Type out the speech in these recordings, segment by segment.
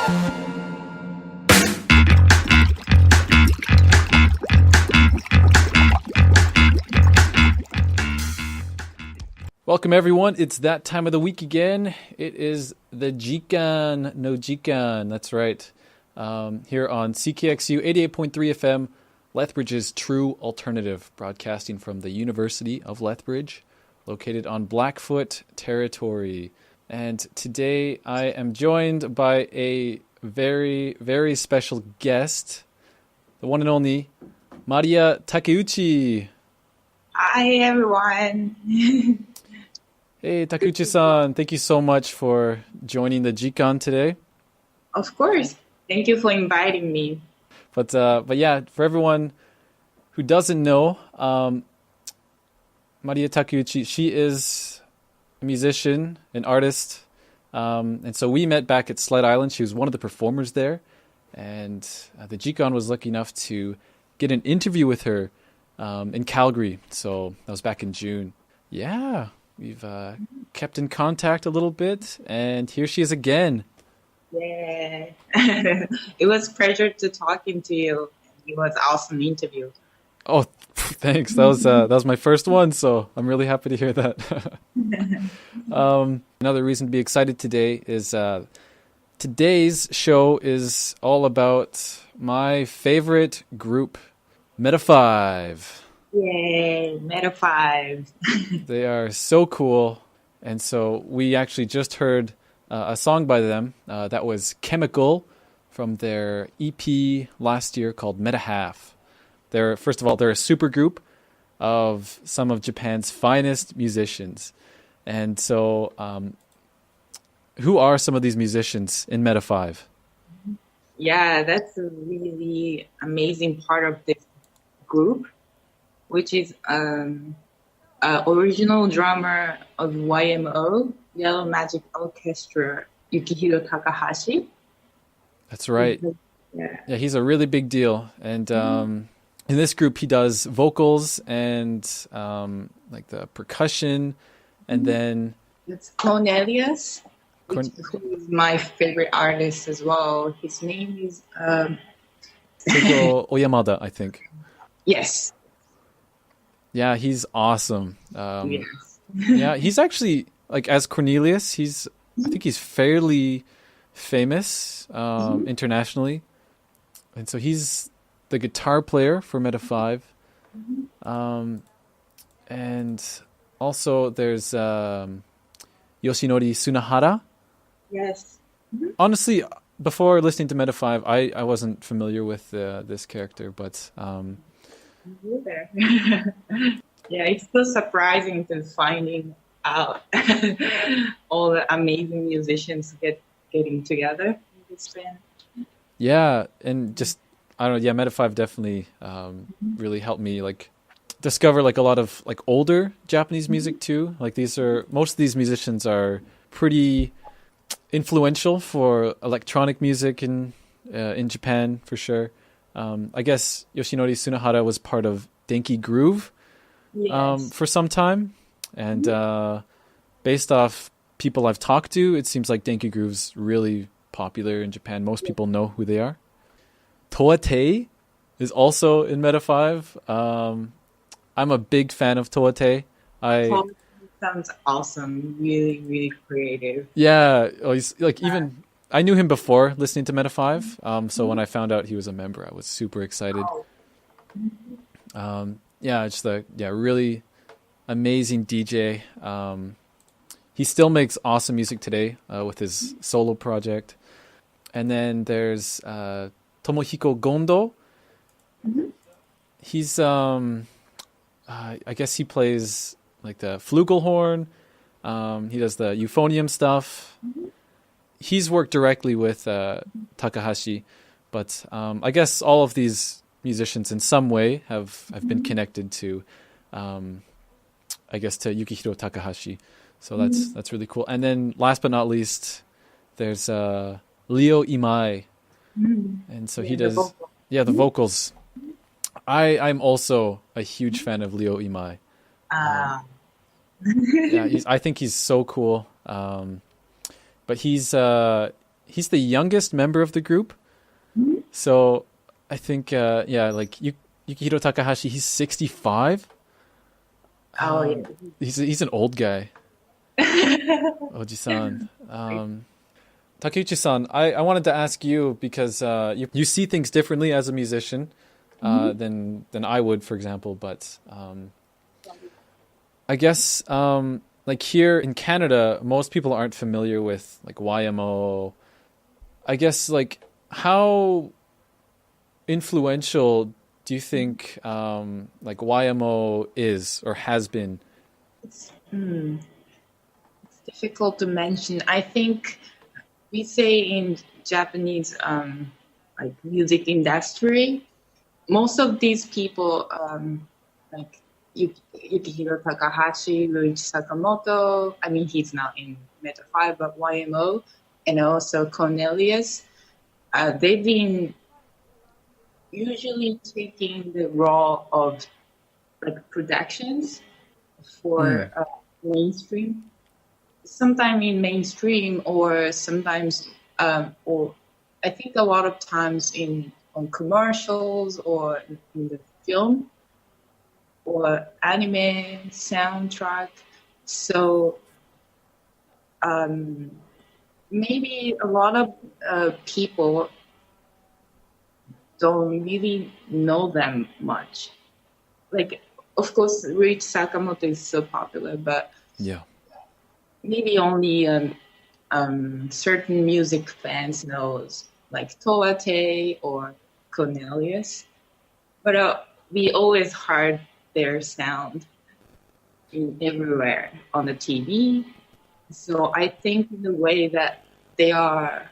Welcome everyone. It's that time of the week again. It is the Jikan no Jikan. That's right. Here on CKXU 88.3 FM, Lethbridge's true alternative, broadcasting from the University of Lethbridge, located on Blackfoot territory. And today I am joined by a very, very special guest, the one and only Maria Takeuchi. Hi everyone. Hey, Takeuchi-san, thank you so much for joining the Jikan today. Of course. Thank you for inviting me. But yeah, for everyone who doesn't know, Maria Takeuchi, she is a musician, an artist. And so we met back at Sled Island. She was one of the performers there. And the Jikan was lucky enough to get an interview with her in Calgary. So that was back in June. Yeah. We've kept in contact a little bit, and here she is again. Yeah. It was a pleasure to talking to you. It was an awesome interview. Oh, thanks. That was my first one, so I'm really happy to hear that. Another reason to be excited today is today's show is all about my favorite group, METAFIVE. Yay, METAFIVE. They are so cool. And so we actually just heard a song by them that was Chemical from their EP last year called METAHALF. First of all, they're a supergroup of some of Japan's finest musicians. And so who are some of these musicians in METAFIVE? Yeah, that's a really amazing part of this group, which is original drummer of YMO, Yellow Magic Orchestra, Yukihiro Takahashi. That's right. Yeah, he's a really big deal. And in this group, he does vocals and like the percussion. And then... It's Cornelius, who is my favorite artist as well. His name is... Keiko Oyamada, I think. Yes. Yeah, he's awesome. Yes. Yeah, he's actually, like, as Cornelius, I think he's fairly famous internationally. And so he's the guitar player for METAFIVE. And also there's Yoshinori Sunahara. Yes. Honestly, before listening to METAFIVE, I wasn't familiar with this character, but... Yeah, it's so surprising to finding out all the amazing musicians getting together in this band. Yeah, and just I don't know. Yeah, METAFIVE definitely really helped me like discover like a lot of like older Japanese music too. Like most of these musicians are pretty influential for electronic music in Japan for sure. I guess Yoshinori Sunahara was part of Denki Groove for some time. And based off people I've talked to, it seems like Denki Groove's really popular in Japan. Most people know who they are. Toate is also in METAFIVE. I'm a big fan of Toate. Sounds awesome. Really, really creative. Yeah. He's like even... I knew him before listening to METAFIVE, so when I found out he was a member, I was super excited. Yeah, just really amazing DJ. He still makes awesome music today with his solo project. And then there's Tomohiko Gondo. He's I guess he plays like the flugelhorn. He does the euphonium stuff. He's worked directly with Takahashi, but I guess all of these musicians in some way have been connected to, I guess, to Yukihiro Takahashi. So that's really cool. And then last but not least, there's Leo Imai, and so he does the vocals. I'm also a huge fan of Leo Imai. I think he's so cool. But he's he's the youngest member of the group. Mhm. So I think, like Yukihiro Takahashi, he's 65. Oh, He's an old guy. yeah. Oji-san. Takeuchi-san, I wanted to ask you because you see things differently as a musician than I would, for example. But I guess like here in Canada, most people aren't familiar with like YMO. I guess like how influential do you think like YMO is or has been? It's, it's difficult to mention. I think we say in Japanese like music industry, most of these people like Yukihiro Takahashi, Ruichi Sakamoto. I mean, he's not in METAFIVE, but YMO, and also Cornelius. They've been usually taking the role of like productions for mainstream. Sometimes in mainstream, or sometimes, or I think a lot of times on commercials or in the film or anime soundtrack. So maybe a lot of people don't really know them much. Like, of course, Rich Sakamoto is so popular, but Yeah. maybe only certain music fans knows, like Toate or Cornelius. But we always heard their sound everywhere on the TV. So I think the way that they are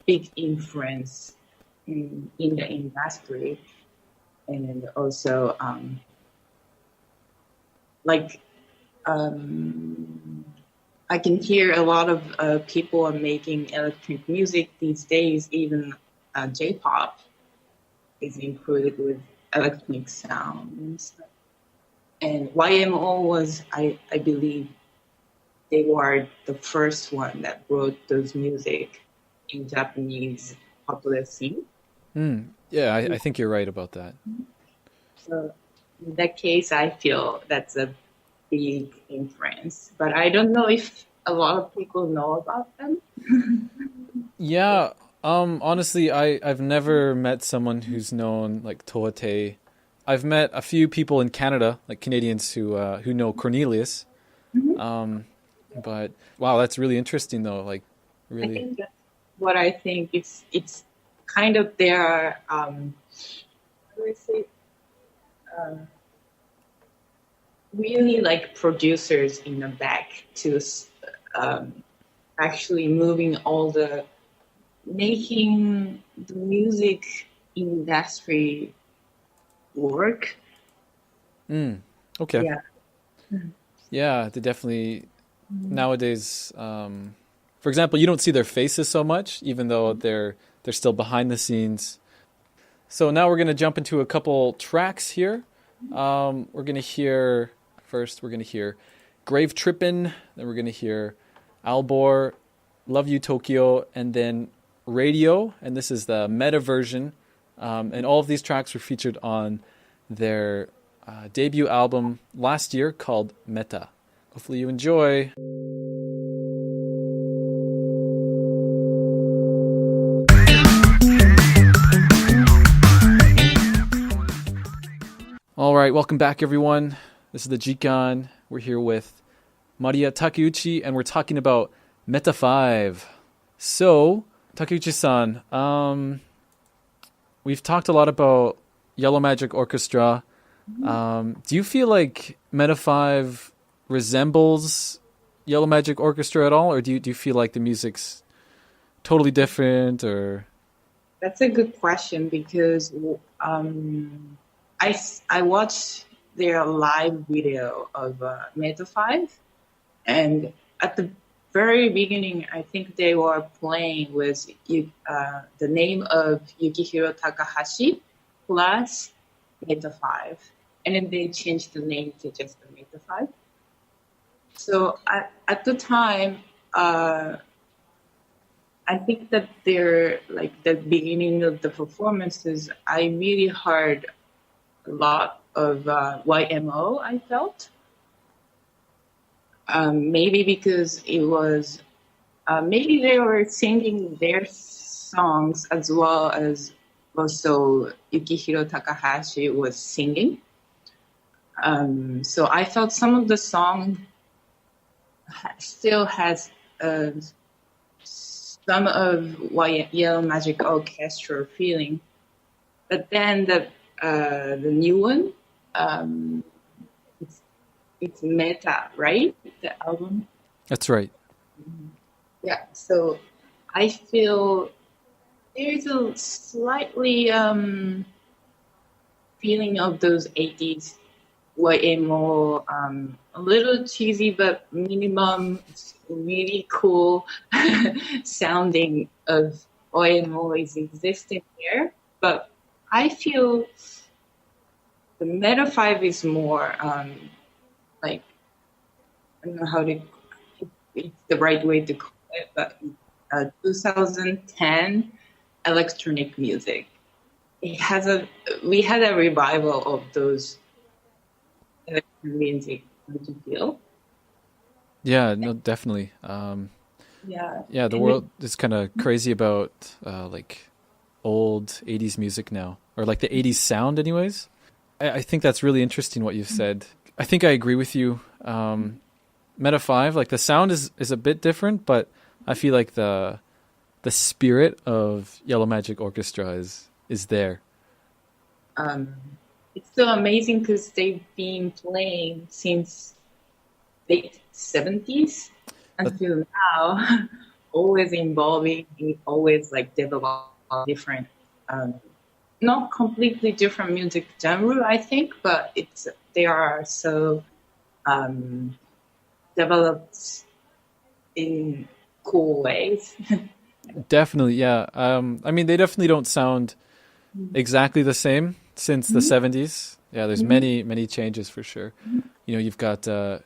big influence in the industry, and also like I can hear a lot of people are making electronic music these days. Even J-pop is included with electronic sound and stuff. And YMO was, I believe, they were the first one that brought those music in Japanese popular scene. Yeah, I think you're right about that. So in that case, I feel that's a big influence. But I don't know if a lot of people know about them. Yeah, honestly, I've never met someone who's known like Toate. I've met a few people in Canada, like Canadians who know Cornelius. But wow, that's really interesting though. Like I really. think that's what I think. It's kind of their how do I say, really like producers in the back to actually moving all the making the music industry work. Okay. Yeah. Yeah, they definitely nowadays. For example, you don't see their faces so much, even though they're still behind the scenes. So now we're gonna jump into a couple tracks here. We're gonna hear first. We're gonna hear "Grave Trippin'," then we're gonna hear "Albor," "Love You Tokyo," and then "Radio." And this is the meta version. And all of these tracks were featured on their debut album last year called Meta. Hopefully you enjoy. All right, welcome back, everyone. This is the Jikan. We're here with Maria Takeuchi, and we're talking about METAFIVE. So, Takeuchi-san, we've talked a lot about Yellow Magic Orchestra. Do you feel like METAFIVE resembles Yellow Magic Orchestra at all, or do you feel like the music's totally different? Or That's a good question because I watched their live video of METAFIVE, and at the very beginning, I think they were playing with the name of Yukihiro Takahashi plus METAFIVE, and then they changed the name to just the METAFIVE. So at the time, I think that they're like the beginning of the performances. I really heard a lot of YMO. I felt maybe because it was maybe they were singing their songs as well as also Yukihiro Takahashi was singing. So I felt some of the song still has some of Yellow Magic Orchestra feeling, but then the new one, it's Meta, right? The album. That's right. Yeah. So I feel there's a slightly feeling of those 80s YMO, a little cheesy, but minimum really cool sounding of YMO is existing there. But I feel the METAFIVE is more like, I don't know how to, it's the right way to call it, but 2010 electronic music. We had a revival of those electronic music. Don't you feel? Yeah, no, definitely. Yeah. The world is kind of crazy about like old 80s music now, or like the 80s sound anyways. I think that's really interesting what you've said. I think I agree with you. META5, like the sound is a bit different, but I feel like the spirit of Yellow Magic Orchestra is there. It's so amazing because they've been playing since late 70s until now, always involving, always like develop different, not completely different music genre, I think, but they are so developed in cool ways. Definitely, yeah. I mean, they definitely don't sound exactly the same since the 70s. Yeah, there's many changes for sure. You know, you've got Ryuichi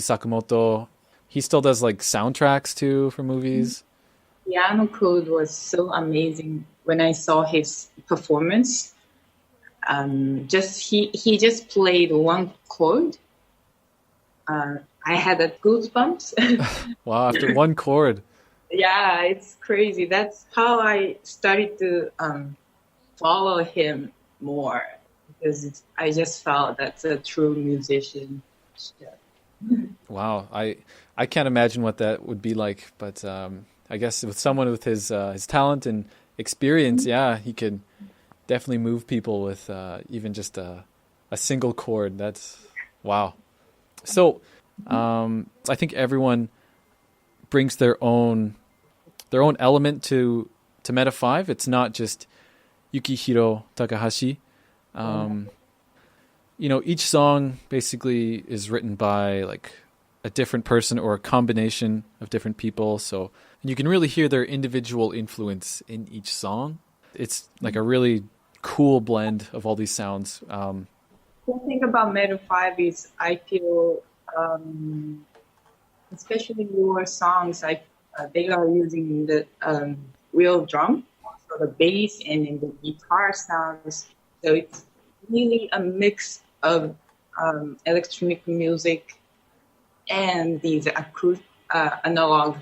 Sakamoto. He still does like soundtracks too for movies. Piano Code was so amazing when I saw his performance. He just played one chord. I had a goosebumps. Wow, after one chord. Yeah, it's crazy. That's how I started to follow him more because I just felt that's a true musician. Wow, I can't imagine what that would be like, but I guess with someone with his talent and experience, yeah, he could definitely move people with even just a single chord. That's wow. So I think everyone brings their own element to META5. It's not just Yukihiro Takahashi. You know, each song basically is written by like a different person or a combination of different people. So you can really hear their individual influence in each song. It's like a really cool blend of all these sounds. The thing about META5 is I feel, especially your songs, they are using the real drum, so the bass and then the guitar sounds. So it's really a mix of electronic music and these analog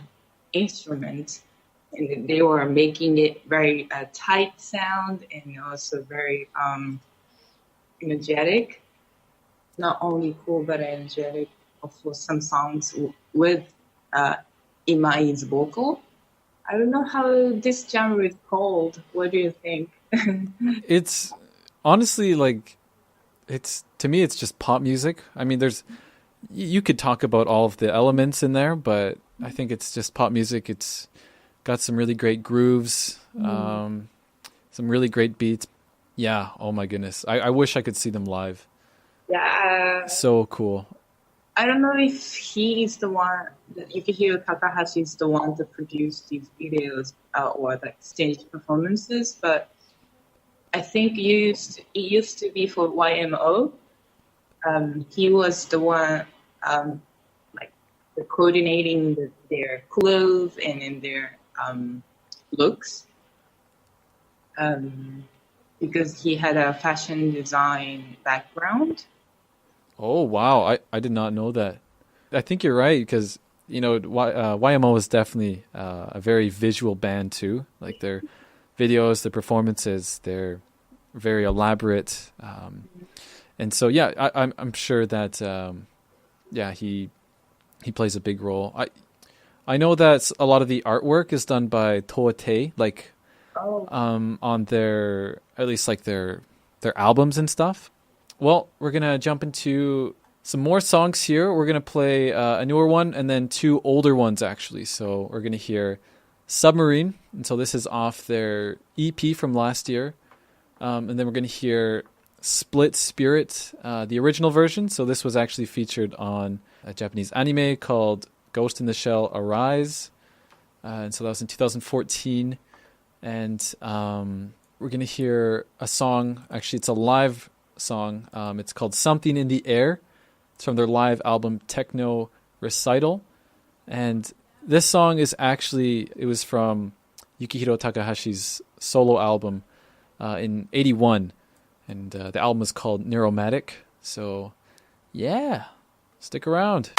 instruments. And they were making it very tight sound and also very energetic. Not only cool, but energetic. Also, some songs with Imai's vocal. I don't know how this genre is called. What do you think? It's honestly like to me it's just pop music. I mean, you could talk about all of the elements in there, but I think it's just pop music. It's got some really great grooves, some really great beats. Yeah, oh my goodness. I wish I could see them live. Yeah. So cool. I don't know if he is the one, Yukihiro Takahashi is the one to produce these videos or like stage performances, but I think it used to be for YMO. He was the one like coordinating their clothes and in their looks, because he had a fashion design background. Oh wow, I did not know that. I think you're right because YMO is definitely a very visual band too. Like their videos, the performances, they're very elaborate, and so yeah, I'm sure that yeah he plays a big role. I know that a lot of the artwork is done by Toate, like Oh, on their at least like their albums and stuff. Well, we're gonna jump into some more songs here. We're gonna play a newer one and then two older ones actually. So we're gonna hear Submarine, and so this is off their EP from last year, and then we're gonna hear Split Spirit, the original version. So this was actually featured on a Japanese anime called Ghost in the Shell Arise, and so that was in 2014. And we're gonna hear a song. Actually, it's a live song. It's called Something in the Air. It's from their live album Techno Recital. And this song is actually, it was from Yukihiro Takahashi's solo album in 81. And the album is called Neuromatic. So yeah, stick around.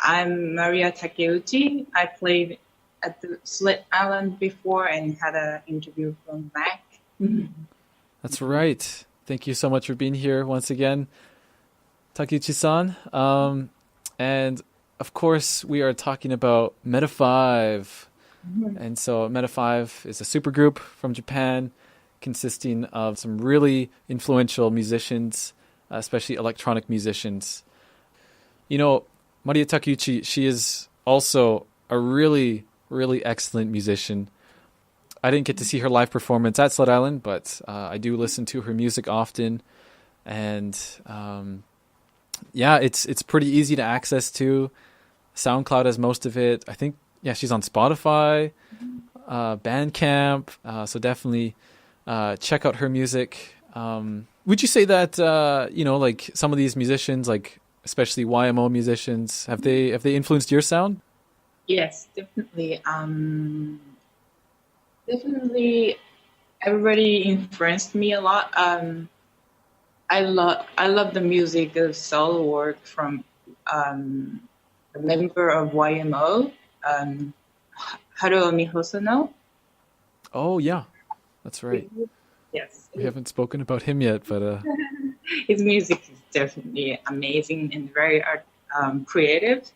I'm Maria Takeuchi. I played at the Slit Island before and had an interview from Mac. That's right. Thank you so much for being here once again, Takeuchi-san. And of course, we are talking about METAFIVE. And so METAFIVE is a supergroup from Japan consisting of some really influential musicians, especially electronic musicians. You know, Maria Takeuchi, she is also a really, really excellent musician. I didn't get to see her live performance at Slut Island, but I do listen to her music often. And yeah, it's pretty easy to access too. SoundCloud has most of it. I think, yeah, she's on Spotify, Bandcamp. So definitely check out her music. Would you say that, like some of these musicians, like especially YMO musicians, have they influenced your sound? Yes, definitely. Definitely, everybody influenced me a lot. I love the music of solo work from a member of YMO, Haruomi Hosono. Oh yeah, that's right. Yes, We haven't spoken about him yet, but his music is definitely amazing and very creative.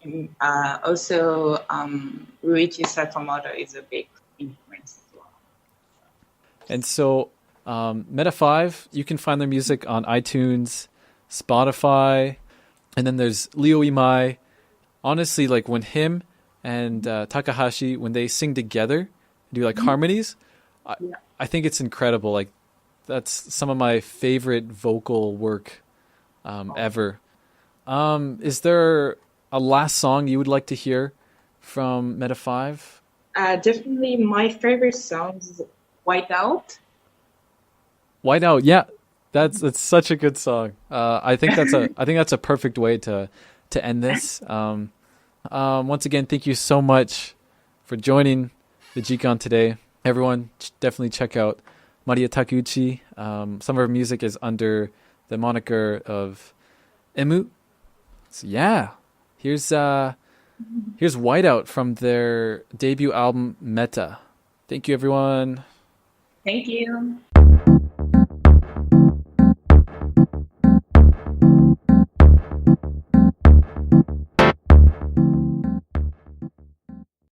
And, also, Ruichi Sakamoto is a big influence as well. and so METAFIVE, you can find their music on iTunes, Spotify, and then there's Leo Imai. Honestly, like when him and Takahashi, when they sing together, do like harmonies, Yeah. I think it's incredible. Like that's some of my favorite vocal work ever. Is there a last song you would like to hear from METAFIVE? Definitely, my favorite song is White Out. Whiteout, yeah, that's such a good song. I think that's a perfect way to end this. Once again, thank you so much for joining the Jikan today. Everyone, definitely check out Maria Takeuchi. Some of her music is under the moniker of Emu. So yeah, here's Whiteout from their debut album Meta. Thank you, everyone. Thank you.